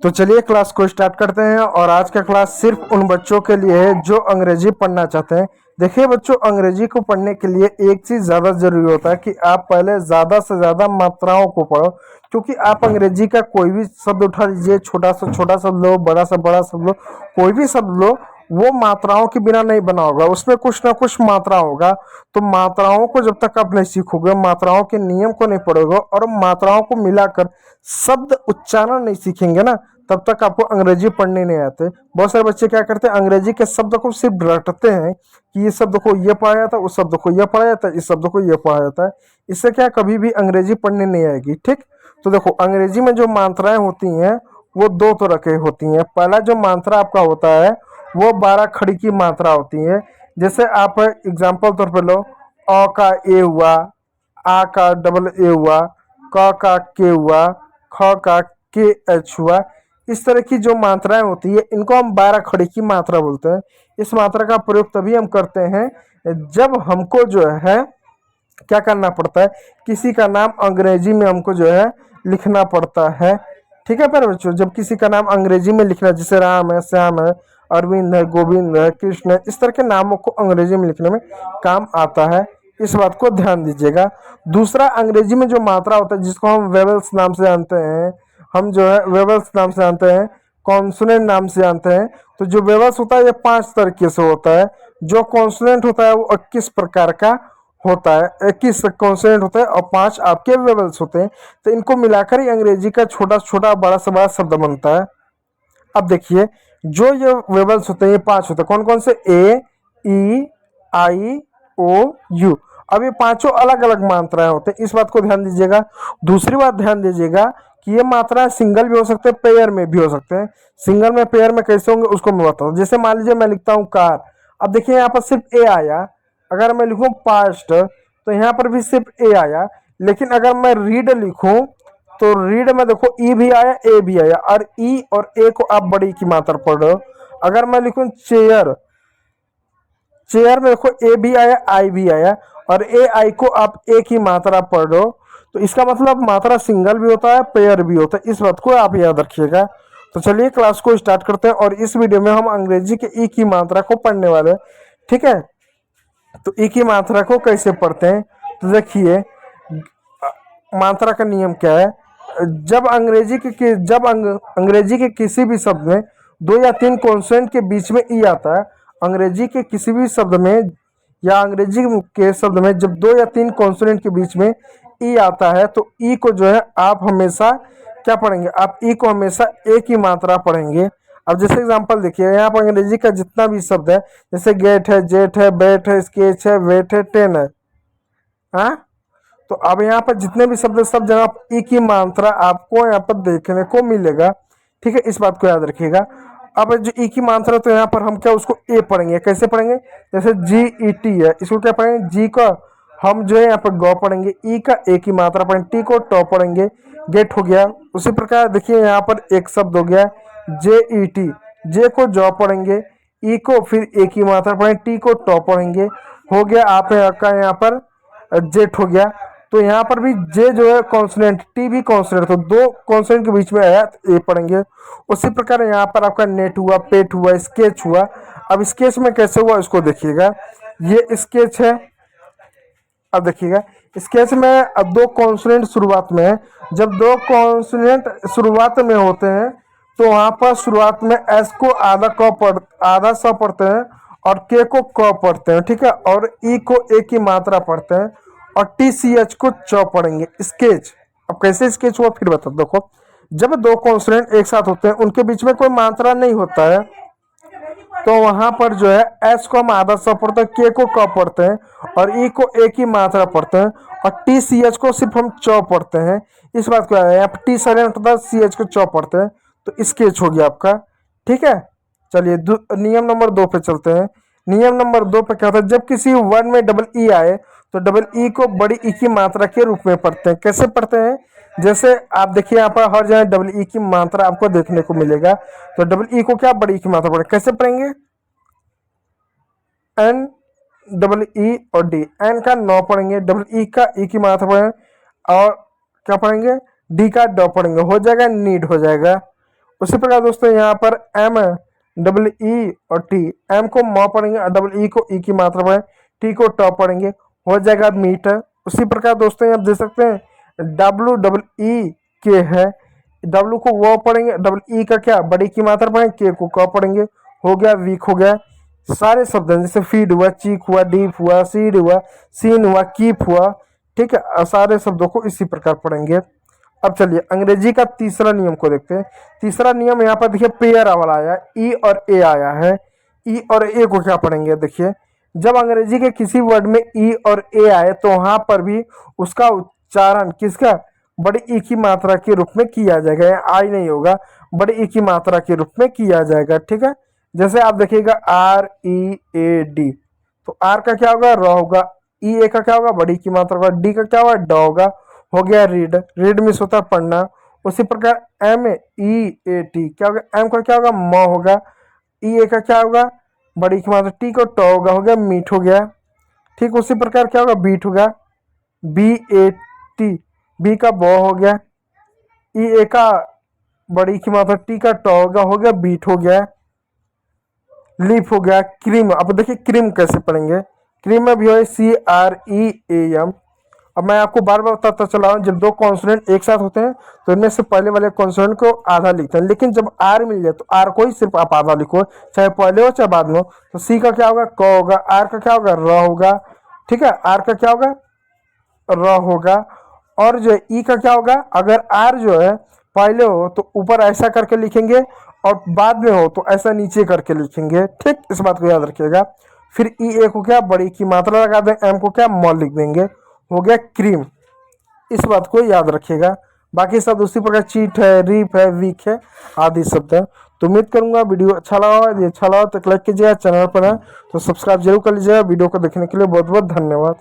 तो चलिए क्लास को स्टार्ट करते हैं। और आज का क्लास सिर्फ उन बच्चों के लिए है जो अंग्रेजी पढ़ना चाहते हैं। देखिए बच्चों, अंग्रेजी को पढ़ने के लिए एक चीज़ ज़्यादा ज़रूरी होता है कि आप पहले ज़्यादा से ज़्यादा मात्राओं को पढ़ो। क्योंकि आप अंग्रेजी का कोई भी शब्द उठा लीजिए, छोटा से छोटा शब्द लो, बड़ा से बड़ा शब्द लो, कोई भी शब्द लो, वो मात्राओं के बिना नहीं बना होगा, उसमें कुछ ना कुछ मात्रा होगा। तो मात्राओं को जब तक आप नहीं सीखोगे, मात्राओं के नियम को नहीं पढ़ोगे और मात्राओं को मिलाकर शब्द उच्चारण नहीं सीखेंगे ना, तब तक आपको अंग्रेजी पढ़ने नहीं आते। बहुत सारे बच्चे क्या करते हैं, अंग्रेजी के शब्द को सिर्फ रटते हैं कि इस शब्द को ये पढ़ा जाता है, उस शब्द को ये पढ़ा जाता है, इस शब्द को ये पढ़ा जाता है। इससे क्या कभी भी अंग्रेजी पढ़ने नहीं आएगी। ठीक, तो देखो अंग्रेजी में जो मात्राएं होती हैं वो दो तरह की होती हैं। पहला जो मात्रा आपका होता है वो 12 खड़ी की मात्रा होती है। जैसे आप एग्जाम्पल तौर पे लो, अ का ए हुआ, आ का डबल ए हुआ, क का के हुआ, ख का के एच हुआ। इस तरह की जो मात्राएं होती है इनको हम 12 खड़ी की मात्रा बोलते हैं। इस मात्रा का प्रयोग तभी हम करते हैं जब हमको जो है क्या करना पड़ता है, किसी का नाम अंग्रेजी में हमको जो है लिखना पड़ता है। ठीक है पर बच्चों, जब किसी का नाम अंग्रेजी में लिखना, जैसे राम है, श्याम है, अरविंद है, गोविंद है, कृष्ण है, इस तरह के नामों को अंग्रेजी में लिखने में काम आता है। इस बात को ध्यान दीजिएगा। दूसरा, अंग्रेजी में जो मात्रा होता है जिसको हम वेवल्स नाम से जानते हैं, हम जो है वेवल्स नाम से जानते हैं, कॉन्सोनेंट नाम से जानते हैं। तो जो वेवल्स होता है ये 5 तरीके से होता है। जो कॉन्सोनेंट होता है वो 21 प्रकार का होता है, 21 कॉन्सोनेंट होता है और 5 आपके वेवल्स होते हैं। तो इनको मिलाकर ही अंग्रेजी का छोटा छोटा बड़ा से बड़ा शब्द बनता है। अब देखिए, जो ये वेवल्स होते हैं ये 5 होते हैं। कौन कौन से? ए, ई, आई, ओ, यू। अब ये पांचों अलग अलग मात्राएं होते हैं, इस बात को ध्यान दीजिएगा। दूसरी बात ध्यान दीजिएगा कि ये मात्राएं सिंगल भी हो सकते हैं, पेयर में भी हो सकते हैं। सिंगल में, पेयर में कैसे होंगे उसको मैं बताता हूँ। जैसे मान लीजिए मैं लिखता हूँ कार। अब देखिए यहाँ पर सिर्फ ए आया। अगर मैं लिखूं पास्ट तो यहाँ पर भी सिर्फ ए आया। लेकिन अगर मैं रीड लिखूं तो रीड में देखो ई भी आया, ए भी आया, और ई और ए को आप बड़ी की मात्रा पढ़ रहे हो। अगर मैं लिखूं चेयर, चेयर में देखो ए भी आया, आई भी आया, और ए आई को आप ए की मात्रा पढ़ रहे हो। तो इसका मतलब मात्रा सिंगल भी होता है, पेयर भी होता है। इस बात को आप याद रखिएगा। तो चलिए क्लास को स्टार्ट करते हैं। और इस वीडियो में हम अंग्रेजी के ई की मात्रा को पढ़ने वाले हैं। ठीक है, तो ई की मात्रा को कैसे पढ़ते हैं? तो देखिए मात्रा का नियम क्या है। जब अंग्रेजी के किसी भी शब्द में 2 या 3 कॉन्सोनेंट के बीच में ई आता है, अंग्रेजी के किसी भी शब्द में या अंग्रेजी के शब्द में जब 2 या 3 कॉन्सोनेंट के बीच में ई आता है तो ई को जो है आप हमेशा क्या पढ़ेंगे? आप ई को हमेशा ए की मात्रा पढ़ेंगे। अब जैसे एग्जांपल देखिए, यहाँ पर अंग्रेजी का जितना भी शब्द है, जैसे गेट है, जेट है, बैट है, स्केच है, वेट है, टेन है, हाँ। तो अब यहाँ पर जितने भी शब्द, सब जगह ई की मात्रा आपको यहाँ पर देखने को मिलेगा। ठीक है, इस बात को याद रखिएगा। अब जो ई की मात्रा, तो यहाँ पर हम क्या उसको ए पढ़ेंगे। कैसे पढ़ेंगे? जैसे जी ई टी है, इसको क्या पढ़ेंगे? जी का हम जो है यहाँ पर गौ पढ़ेंगे, ई का ए की मात्रा पढ़ेंगे, टी को टॉ पढ़ेंगे, गेट हो गया। उसी प्रकार देखिए यहाँ पर एक शब्द हो गया जे ई टी, जे को जॉ पढ़ेंगे, ई को फिर ए की मात्रा पढ़ेंगे, टी को टॉ पढ़ेंगे, हो गया आपका यहाँ पर जेट हो गया। तो यहाँ पर भी जे जो है कॉन्सोनेंट, टी भी कॉन्सोनेंट, तो 2 कॉन्सोनेंट के बीच में आया तो ए पढ़ेंगे। उसी प्रकार यहाँ पर आपका नेट हुआ, पेट हुआ, स्केच हुआ। अब स्केच में कैसे हुआ इसको देखिएगा। ये स्केच है। अब देखिएगा स्केच में अब 2 कॉन्सोनेंट शुरुआत में है। जब 2 कॉन्सोनेंट शुरुआत में होते हैं तो वहाँ पर शुरुआत में एस को आधा स पढ़ते हैं और के को क पढ़ते हैं। ठीक है, और ई को ए की मात्रा पढ़ते हैं और टी सी एच को च पढ़ेंगे। स्केच। अब कैसे स्केच हुआ फिर बता। देखो, जब 2 कॉन्सोनेंट एक साथ होते हैं, उनके बीच में कोई मात्रा नहीं होता है, तो वहां पर जो है एस को हम आधा स पढ़ते हैं, के को क पढ़ते हैं और ई को ए की मात्रा पढ़ते हैं और टी सी एच को सिर्फ हम च पढ़ते हैं। इस बात को यहाँ पर टी साइलेंट होता है, सी एच को च पढ़ते हैं। तो स्केच हो गया आपका। ठीक है, चलिए नियम नंबर 2 पे चलते हैं। नियम नंबर 2 पे क्या होता है? जब किसी वर्ड में डबल ई आए तो डबल ई को बड़ी ई की मात्रा के रूप में पढ़ते हैं। कैसे पढ़ते हैं? जैसे आप देखिए यहाँ पर हर जगह डबल ई की मात्रा आपको देखने को मिलेगा। तो डबल ई को क्या बड़ी ई की मात्रा पढ़ेंगे? कैसे पढ़ेंगे? एन डबल ई और डी। एन का 9 पढ़ेंगे, डबल ई का ई की मात्रा पढ़ेंगे और क्या पढ़ेंगे? डी का ड पढ़ेंगे, हो जाएगा नीड हो जाएगा। उसी प्रकार दोस्तों यहाँ पर एम है, डबल ई और टी, एम को म पढ़ेंगे और डबल ई को ई की मात्रा पढ़ें, टी को ट पढ़ेंगे, हो जाएगा मीट। उसी प्रकार दोस्तों यहाँ देख सकते हैं डब्लू डबल ई के है, डब्लू को वो पढ़ेंगे, डबल ई का क्या बड़ी की मात्रा पढ़ेंगे, के को क पढ़ेंगे, हो गया वीक हो गया। सारे शब्द हैं जैसे फीड हुआ, चीक हुआ, डीप हुआ, सीड हुआ, सीन हुआ, कीप हुआ, ठीक है, सारे शब्दों को इसी प्रकार पढ़ेंगे। अब चलिए अंग्रेजी का तीसरा नियम को देखते हैं। तीसरा नियम यहाँ पर देखिए पेयर वाला आया, ई और ए आया है। ई और ए को क्या पढ़ेंगे, देखिए जब अंग्रेजी के किसी वर्ड में ई और ए आए तो वहां पर भी उसका उच्चारण किसका, बड़ी ई की मात्रा के रूप में किया जाएगा, या आई नहीं होगा, बड़ी ई की मात्रा के रूप में किया जाएगा, ठीक है। जैसे आप देखिएगा आर ई ए डी, तो आर का क्या होगा, र होगा, ई ए का क्या होगा, बड़ी की मात्रा होगा, डी का क्या होगा, ड होगा, हो गया रीड, रीड मीन्स होता है पढ़ना। उसी प्रकार एम ई ए टी क्या होगा, एम का क्या होगा, म होगा, ई ए का क्या होगा, बड़ी की मात्रा, टी को ट होगा, हो गया मीट हो गया। ठीक उसी प्रकार क्या होगा, बीट होगा, बी ए टी, बी का ब हो गया, ई ए का बड़ी की मात्रा, टी का ट होगा, हो गया बीट हो गया। लीफ हो गया, क्रीम, अब देखिए क्रीम कैसे पढ़ेंगे, क्रीम में भी हो C R E A M. अब मैं आपको बार बार बताता चला रहा हूँ, जब दो कॉन्सोनेंट एक साथ होते हैं तो इनमें से पहले वाले कॉन्सोनेंट को आधा लिखते हैं, लेकिन जब आर मिल जाए तो आर को ही सिर्फ आप आधा लिखो, चाहे पहले हो चाहे बाद में हो। तो सी का क्या होगा, क होगा, आर का क्या होगा, र होगा, ठीक है, आर का क्या होगा, र होगा। और जो ई का क्या होगा, अगर आर जो है पहले हो तो ऊपर ऐसा करके लिखेंगे और बाद में हो तो ऐसा नीचे करके लिखेंगे, ठीक, इस बात को याद रखिएगा। फिर ई ए को क्या बड़ी की मात्रा लगा दें, एम को क्या म लिख देंगे, हो गया क्रीम, इस बात को याद रखिएगा। बाकी सब उसी प्रकार चीट है, रीप है, वीक है, आदि शब्द है। तो उम्मीद करूंगा वीडियो अच्छा लगा हो, यदि अच्छा लगा तो लाइक कीजिएगा, चैनल पर है तो सब्सक्राइब जरूर कर लीजिएगा। वीडियो को देखने के लिए बहुत बहुत धन्यवाद।